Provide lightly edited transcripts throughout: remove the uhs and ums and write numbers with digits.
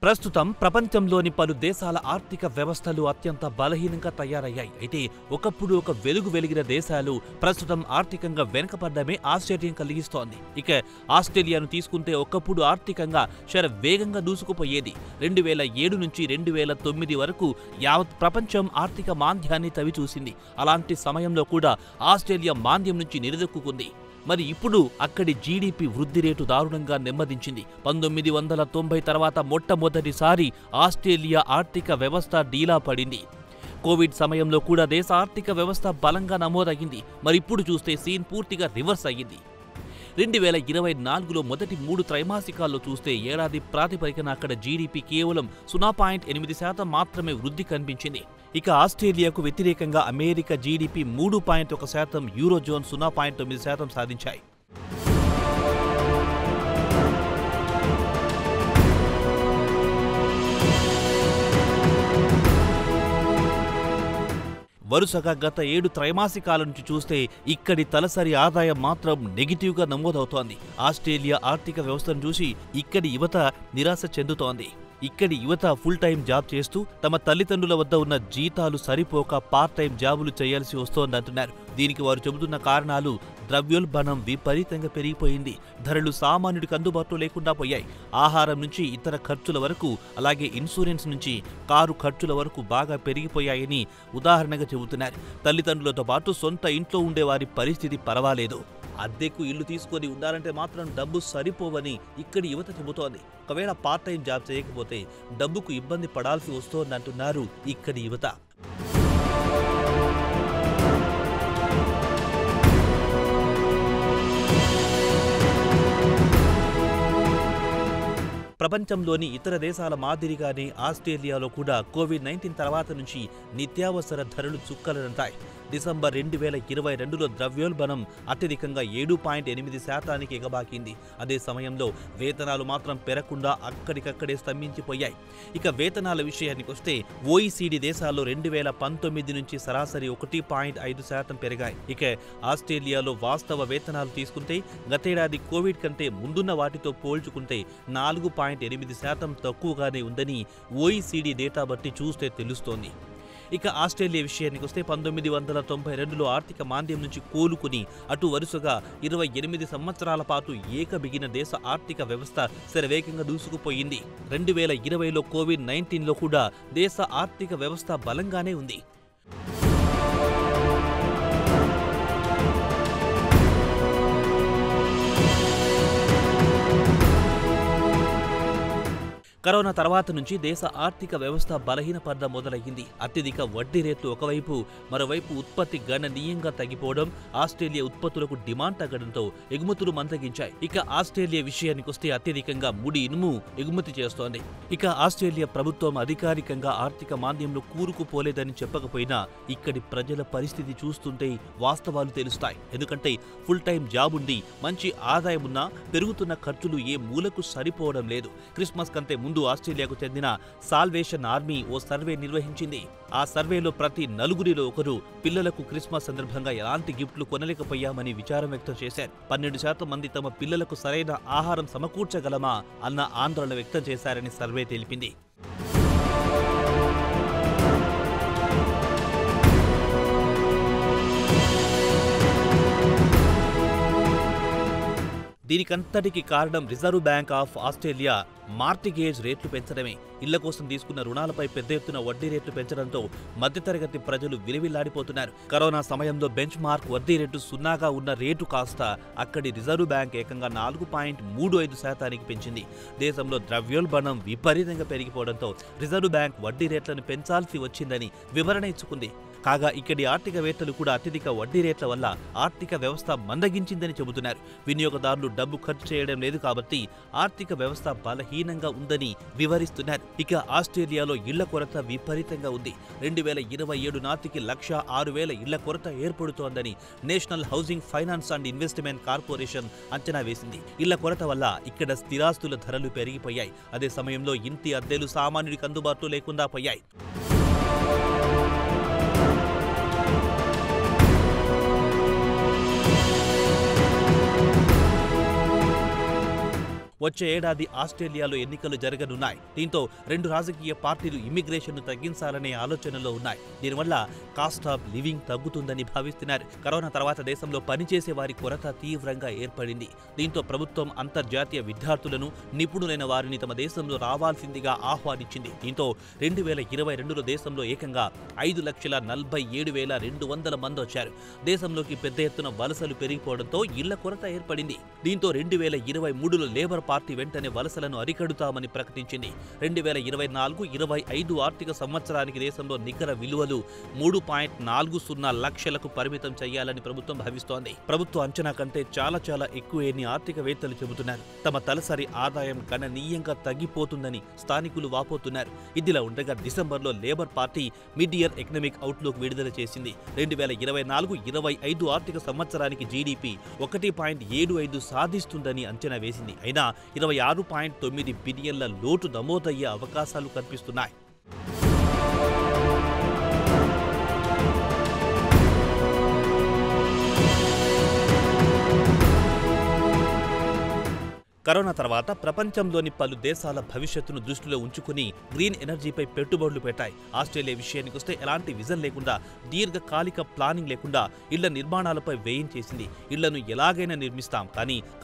ప్రస్తుతం ప్రపంచంలోని పలు దేశాల ఆర్థిక వ్యవస్థలు అత్యంత బలహీనంగా తయారయ్యాయి. అయితే ఒకప్పుడు ఒక వెలుగు వెలిగిన దేశాలు ప్రస్తుతం ఆర్థికంగా వెనుకపడ్డమే ఆశ్చర్యం కలిగిస్తోంది. ఇక ఆస్ట్రేలియాను తీసుకుంటే ఒకప్పుడు ఆర్థికంగా వేగంగా దూసుకుపోయేది. 2007 నుంచి 2009 వరకు యావత్ ప్రపంచం ఆర్థిక మాంద్యాన్ని తవిచూసింది. అలాంటి సమయంలో కూడా ఆస్ట్రేలియా మాంద్యం నుంచి నిలదొక్కుంది. మరి ఇప్పుడు అక్కడి జీడీపీ వృద్ధి రేటు దారుణంగా నెమ్మదించింది. 1990 తర్వాత మొట్టమొదటిసారి ఆస్ట్రేలియా ఆర్థిక వ్యవస్థ డీలా పడింది. కోవిడ్ సమయంలో కూడా దేశ ఆర్థిక వ్యవస్థ బలంగా నమోదయ్యింది. మరిప్పుడు చూస్తే సీన్ పూర్తిగా రివర్స్ అయ్యింది. 2024లో మొదటి 3 త్రైమాసికాల్లో చూస్తే ఏడాది ప్రాతిపదికన అక్కడ జీడీపీ కేవలం 0.8% మాత్రమే వృద్ధి కనిపించింది. ఇక ఆస్ట్రేలియాకు వ్యతిరేకంగా అమెరికా జీడీపీ 3.1%, యూరోజోన్ 0.9% సాధించాయి. వరుసగా గత 7 త్రైమాసికాల నుంచి చూస్తే ఇక్కడి తలసరి ఆదాయం మాత్రం నెగిటివ్గా నమోదవుతోంది. ఆస్ట్రేలియా ఆర్థిక వ్యవస్థను చూసి ఇక్కడి యువత నిరాశ చెందుతోంది. ఇక్కడి యువత ఫుల్ టైం జాబ్ చేస్తూ తమ తల్లిదండ్రుల వద్ద ఉన్న జీతాలు సరిపోక పార్ట్ టైం జాబులు చేయాల్సి వస్తోందంటున్నారు. దీనికి వారు చెబుతున్న కారణాలు ద్రవ్యోల్బణం విపరీతంగా పెరిగిపోయింది. ధరలు సామాన్యుడికి అందుబాటులో లేకుండా పోయాయి. ఆహారం నుంచి ఇతర ఖర్చుల వరకు, అలాగే ఇన్సూరెన్స్ నుంచి కారు ఖర్చుల వరకు బాగా పెరిగిపోయాయని ఉదాహరణగా చెబుతున్నారు. తల్లిదండ్రులతో పాటు సొంత ఇంట్లో ఉండేవారి పరిస్థితి పర్వాలేదు. అద్దెకు ఇల్లు తీసుకొని ఉండాలంటే మాత్రం డబ్బు సరిపోవని ఇక్కడి యువత చెబుతోంది. ఒకవేళ పార్ట్ టైం జాబ్ చేయకపోతే డబ్బుకు ఇబ్బంది పడాల్సి వస్తోందంటున్నారు ఇక్కడి యువత. ప్రపంచంలోని ఇతర దేశాల మాదిరిగానే ఆస్ట్రేలియాలో కూడా కోవిడ్-19 తర్వాత నుంచి నిత్యావసర ధరలు చుక్కలనంటాయి. డిసెంబర్ 2022లో ద్రవ్యోల్బణం అత్యధికంగా 7.8% ఎగబాకింది. అదే సమయంలో వేతనాలు మాత్రం పెరగకుండా అక్కడికక్కడే స్తంభించిపోయాయి. ఇక వేతనాల విషయానికి వస్తే ఓఈసీడీ దేశాల్లో 2019 నుంచి సరాసరి 1.5% పెరిగాయి. ఇక ఆస్ట్రేలియాలో వాస్తవ వేతనాలు తీసుకుంటే గతేడాది కోవిడ్ కంటే ముందున్న వాటితో పోల్చుకుంటే 4.8% తక్కువగానే ఉందని ఓఈసీడీ డేటా బట్టి చూస్తే తెలుస్తోంది. ఇక ఆస్ట్రేలియా విషయానికి వస్తే 1992లో ఆర్థిక మాంద్యం నుంచి కోలుకుని అటు వరుసగా 28 సంవత్సరాల పాటు ఏకబిగిన దేశ ఆర్థిక వ్యవస్థ శరవేగంగా దూసుకుపోయింది. 2020లో కోవిడ్-19లో కూడా దేశ ఆర్థిక వ్యవస్థ బలంగానే ఉంది. కరోనా తర్వాత నుంచి దేశ ఆర్థిక వ్యవస్థ బలహీనపడ్డం మొదలయ్యింది. అత్యధిక వడ్డీ రేట్లు ఒకవైపు, మరోవైపు ఉత్పత్తి గణనీయంగా తగ్గిపోవడం, ఆస్ట్రేలియా ఉత్పత్తులకు డిమాండ్ తగ్గడంతో ఎగుమతులు మందగించాయి. ఇక ఆస్ట్రేలియా విషయానికి వస్తే అత్యధికంగా ముడి ఇనుము ఎగుమతి చేస్తోంది. ఇక ఆస్ట్రేలియా ప్రభుత్వం అధికారికంగా ఆర్థిక మాంద్యంలో కూరుకుపోలేదని చెప్పకపోయినా ఇక్కడి ప్రజల పరిస్థితి చూస్తుంటే వాస్తవాలు తెలుస్తాయి. ఎందుకంటే ఫుల్ టైం జాబ్ ఉండి మంచి ఆదాయం ఉన్నా పెరుగుతున్న ఖర్చులు ఏ మూలకు సరిపోవడం లేదు. క్రిస్మస్ కంటే ముందు ఆస్ట్రేలియాకు చెందిన సాల్వేషన్ ఆర్మీ ఓ సర్వే నిర్వహించింది. ఆ సర్వేలో ప్రతి నలుగురిలో ఒకరు పిల్లలకు క్రిస్మస్ సందర్భంగా ఎలాంటి గిఫ్ట్లు కొనలేకపోయామని విచారం వ్యక్తం చేశారు. 12% మంది తమ పిల్లలకు సరైన ఆహారం సమకూర్చగలమా అన్న ఆందోళన వ్యక్తం చేశారని సర్వే తెలిపింది. దీనికంతటికి కారణం reserve bank of Australia mortgage రేట్లు పెంచడమే. ఇళ్ల కోసం తీసుకున్న రుణాలపై పెద్ద ఎత్తున వడ్డీ రేట్లు పెంచడంతో మధ్యతరగతి ప్రజలు విలవిల్లాడిపోతున్నారు. కరోనా సమయంలో బెంచ్ మార్క్ వడ్డీ రేటు 0గా ఉన్న రేటు కాస్త అక్కడి రిజర్వ్ బ్యాంక్ ఏకంగా 4.35% పెంచింది. దేశంలో ద్రవ్యోల్బణం విపరీతంగా పెరిగిపోవడంతో రిజర్వ్ బ్యాంక్ వడ్డీ రేట్లను పెంచాల్సి వచ్చిందని వివరణ ఇచ్చుకుంది. కాగా ఇక్కడి ఆర్థికవేత్తలు కూడా అత్యధిక వడ్డీ రేట్ల వల్ల ఆర్థిక వ్యవస్థ మందగించిందని చెబుతున్నారు. వినియోగదారులు డబ్బు ఖర్చు చేయడం లేదు కాబట్టి ఆర్థిక వ్యవస్థ బలహీనంగా ఉందని వివరిస్తున్నారు. ఇక ఆస్ట్రేలియాలో ఇళ్ల కొరత విపరీతంగా ఉంది. 2027 నాటికి 106,000 ఇళ్ల కొరత ఏర్పడుతోందని National Housing Finance and Investment Corporation అంచనా వేసింది. ఇళ్ల కొరత వల్ల ఇక్కడ స్థిరాస్తుల ధరలు పెరిగిపోయాయి. అదే సమయంలో ఇంటి అద్దెలు సామాన్యుడికి అందుబాటులో లేకుండా పోయాయి. వచ్చే ఏడాది ఆస్ట్రేలియాలో ఎన్నికలు జరగనున్నాయి. దీంతో 2 రాజకీయ పార్టీలు ఇమ్మిగ్రేషన్ను తగ్గించాలనే ఆలోచనలో ఉన్నాయి. దీనివల్ల కాస్ట్ ఆఫ్ లివింగ్ తగ్గుతుందని భావిస్తున్నారు. కరోనా తర్వాత దేశంలో పనిచేసే వారి కొరత తీవ్రంగా ఏర్పడింది. దీంతో ప్రభుత్వం అంతర్జాతీయ విద్యార్థులను, నిపుణులైన వారిని తమ దేశంలో రావాల్సిందిగా ఆహ్వానించింది. దీంతో 2022లో దేశంలో ఏకంగా 5,47,200 మంది వచ్చారు. దేశంలోకి పెద్ద ఎత్తున వలసలు పెరిగిపోవడంతో ఇళ్ల కొరత ఏర్పడింది. దీంతో 2023లో లేబర్ పార్టీ వెంటనే వలసలను అరికడుతామని ప్రకటించింది. 2024-25 ఆర్థిక సంవత్సరానికి దేశంలో నికర విలువలు 3.40 లక్షలకు పరిమితం చేయాలని ప్రభుత్వం భావిస్తోంది. ప్రభుత్వ అంచనా కంటే చాలా ఎక్కువేని ఆర్థికవేత్తలు చెబుతున్నారు. తమ తలసరి ఆదాయం గణనీయంగా తగ్గిపోతుందని స్థానికులు వాపోతున్నారు. ఇదిలా ఉండగా డిసెంబర్లో labour party mid year economic outlook విడుదల చేసింది. 2024-25 ఆర్థిక సంవత్సరానికి జీడీపీ 1.75 సాధిస్తుందని అంచనా వేసింది. అయినా 26.9 బిలియన్ల లోటు నమోదయ్యే అవకాశాలు కనిపిస్తున్నాయి. కరోనా తర్వాత ప్రపంచంలోని పలు దేశాల భవిష్యత్తును దృష్టిలో ఉంచుకుని గ్రీన్ ఎనర్జీపై పెట్టుబడులు పెట్టాయి. ఆస్ట్రేలియా విషయానికొస్తే ఎలాంటి విజన్ లేకుండా, దీర్ఘకాలిక ప్లానింగ్ లేకుండా ఇళ్ల నిర్మాణాలపై వ్యయం చేసింది. ఇళ్లను ఎలాగైనా నిర్మిస్తాం,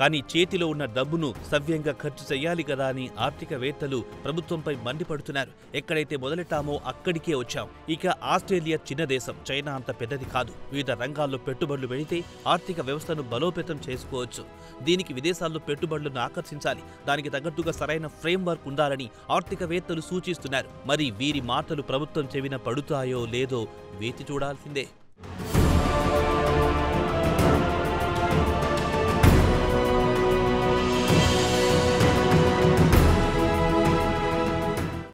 కానీ చేతిలో ఉన్న డబ్బును సవ్యంగా ఖర్చు చేయాలి కదా అని ఆర్థికవేత్తలు ప్రభుత్వంపై మండిపడుతున్నారు. ఎక్కడైతే మొదలెట్టామో అక్కడికే వచ్చాం. ఇక ఆస్ట్రేలియా చిన్న దేశం, చైనా అంత పెద్దది కాదు. వివిధ రంగాల్లో పెట్టుబడులు పెడితే ఆర్థిక వ్యవస్థను బలోపేతం చేసుకోవచ్చు. దీనికి విదేశాల్లో పెట్టుబడులను ఆకర్షించాలి. దానికి తగ్గట్టుగా సరైన ఫ్రేమ్వర్క్ ఉండాలని ఆర్థికవేత్తలు సూచిస్తున్నారు. మరి వీరి మాటలు ప్రభుత్వం చెవిన పడుతాయో లేదో వేచి చూడాల్సిందే.